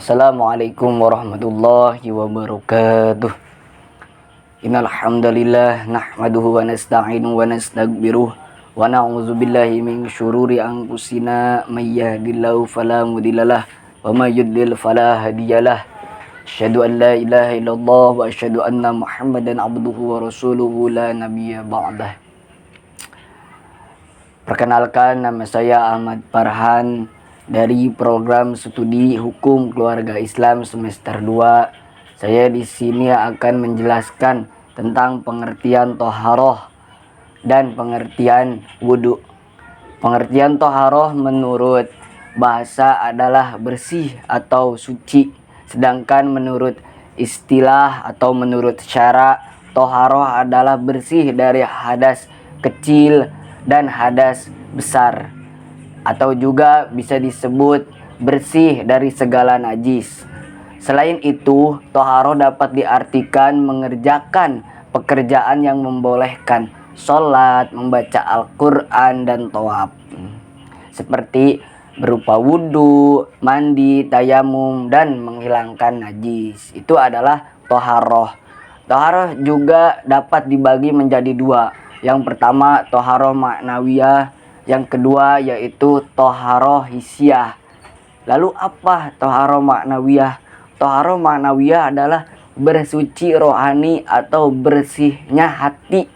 Assalamualaikum warahmatullahi wabarakatuh. Innal hamdalillah nahmaduhu wa nasta'inu wa nastaghfiruh wa na'udzu billahi min syururi anfusina may yahdihillahu fala mudhillalah wa may yudlil fala hadiyalah. Asyhadu an la ilaha illallah wa asyhadu anna Muhammadan abduhu wa rasuluhu la nabiyya ba'dah. Perkenalkan, nama saya Ahmad Farhan dari program studi Hukum Keluarga Islam semester 2. Saya di sini akan menjelaskan tentang pengertian toharoh dan pengertian wudhu. Pengertian toharoh menurut bahasa adalah bersih atau suci, sedangkan menurut istilah atau menurut syara, toharoh adalah bersih dari hadas kecil dan hadas besar, atau juga bisa disebut bersih dari segala najis. Selain itu, toharoh dapat diartikan mengerjakan pekerjaan yang membolehkan sholat, membaca Al-Quran, dan tawaf, seperti berupa wudhu, mandi, tayamum, dan menghilangkan najis. Itu adalah toharoh. Toharoh juga dapat dibagi menjadi dua. Yang pertama toharoh maknawiyah, yang kedua yaitu toharoh hissiyah. Lalu apa toharoh maknawiyah? Toharoh maknawiyah adalah bersuci rohani atau bersihnya hati.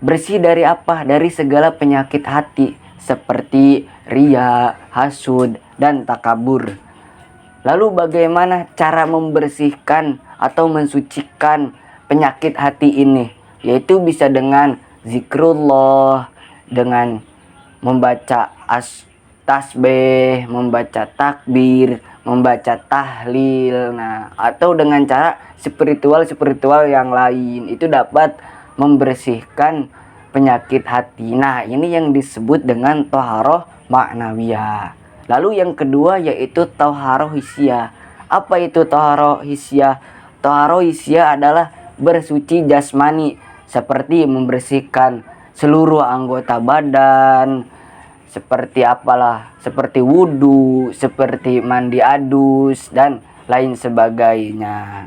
Bersih dari apa? Dari segala penyakit hati seperti riya, hasud, dan takabur. Lalu bagaimana cara membersihkan atau mensucikan penyakit hati ini? Yaitu bisa dengan zikrullah, dengan membaca tasbih, membaca takbir, membaca tahlil, atau dengan cara spiritual yang lain. Itu dapat membersihkan penyakit hati. Ini yang disebut dengan toharoh maknawiyah. Lalu yang kedua yaitu toharoh hissiyah. Apa itu toharoh hissiyah? Toharoh hissiyah adalah bersuci jasmani, seperti membersihkan seluruh anggota badan, seperti seperti wudhu, seperti mandi adus, dan lain sebagainya.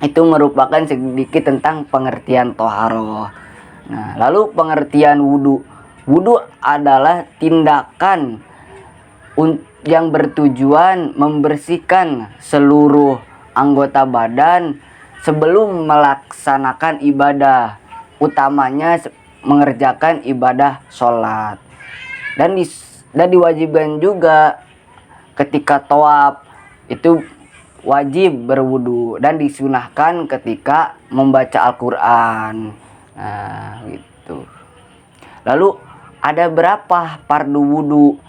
Itu merupakan sedikit tentang pengertian toharoh. Lalu pengertian wudhu. Wudhu adalah tindakan yang bertujuan membersihkan seluruh anggota badan sebelum melaksanakan ibadah, utamanya mengerjakan ibadah sholat. Dan diwajibkan juga ketika tawaf itu wajib berwudu, dan disunahkan ketika membaca Al-Quran. Gitu. Lalu ada berapa fardu wudu?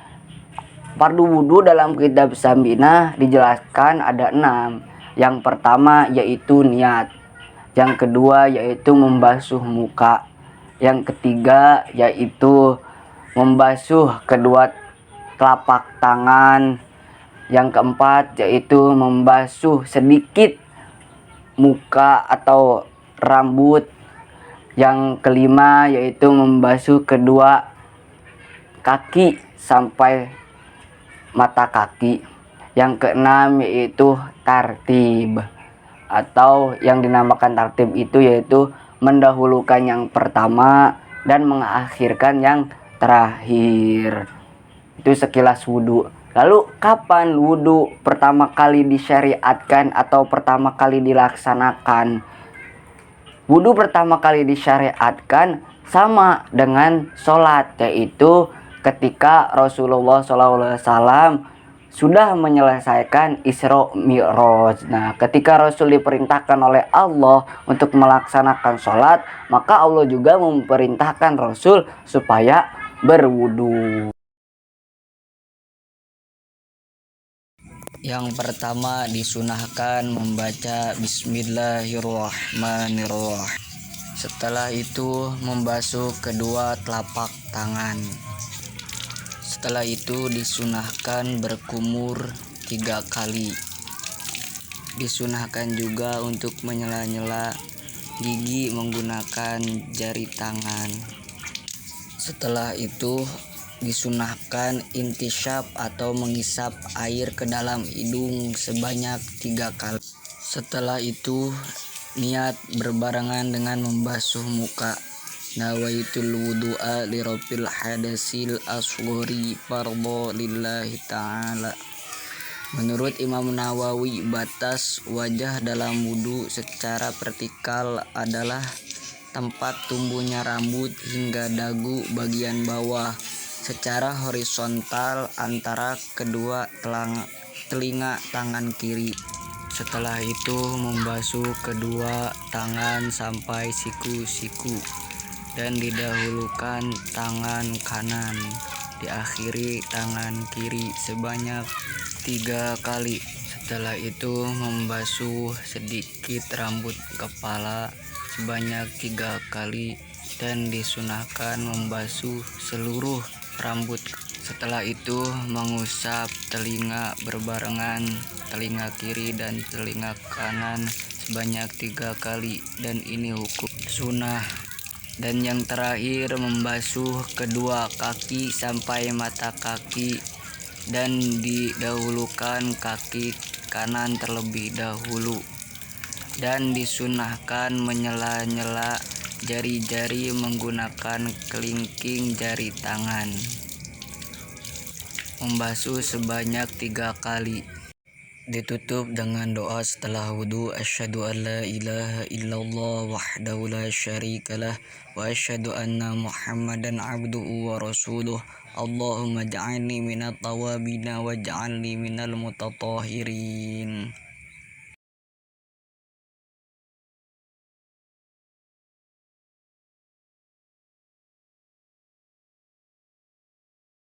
Fardu wudu dalam kitab Sambina dijelaskan ada 6. Yang pertama yaitu niat. Yang kedua yaitu membasuh muka. Yang ketiga yaitu membasuh kedua telapak tangan. Yang keempat yaitu membasuh sedikit muka atau rambut. Yang kelima yaitu membasuh kedua kaki sampai mata kaki. Yang keenam yaitu tartib, atau yang dinamakan tartib itu yaitu mendahulukan yang pertama dan mengakhirkan yang terakhir. Itu sekilas wudhu. Lalu kapan wudhu pertama kali disyariatkan atau pertama kali dilaksanakan? Wudhu pertama kali disyariatkan sama dengan sholat, yaitu ketika Rasulullah SAW sudah menyelesaikan Isra Mi'raj. Ketika Rasul diperintahkan oleh Allah untuk melaksanakan sholat, maka Allah juga memerintahkan Rasul supaya berwudu. Yang pertama disunahkan membaca Bismillahirrahmanirrahim. Setelah itu membasuh kedua telapak tangan. Setelah itu disunahkan berkumur 3 kali. Disunahkan juga untuk menyela-nyela gigi menggunakan jari tangan. Setelah itu disunahkan intisyab atau mengisap air ke dalam hidung sebanyak 3 kali. Setelah itu niat berbarengan dengan membasuh muka. Nawaitul wudu'a li rabbil hadasil asghari fardhu lillahi ta'ala. Menurut Imam Nawawi, batas wajah dalam wudu secara vertikal adalah tempat tumbuhnya rambut hingga dagu bagian bawah, secara horizontal antara kedua telinga tangan kiri. Setelah itu membasuh kedua tangan sampai siku-siku dan didahulukan tangan kanan, diakhiri tangan kiri sebanyak 3 kali. Setelah itu membasuh sedikit rambut kepala sebanyak 3 kali dan disunahkan membasuh seluruh rambut. Setelah itu mengusap telinga berbarengan, telinga kiri dan telinga kanan sebanyak 3 kali, dan ini hukum sunnah. Dan yang terakhir membasuh kedua kaki sampai mata kaki dan didahulukan kaki kanan terlebih dahulu, dan disunahkan menyela-nyela jari-jari menggunakan kelingking jari tangan. Membasuh sebanyak 3 kali. Ditutup dengan doa setelah wudu. Asyhadu an la ilaha illallah wahdahu la syarikalah wa asyhadu anna Muhammadan abduhu wa rasuluh. Allahumma ja'alni minat tawabina wa ja'alni minal mutatahhirin.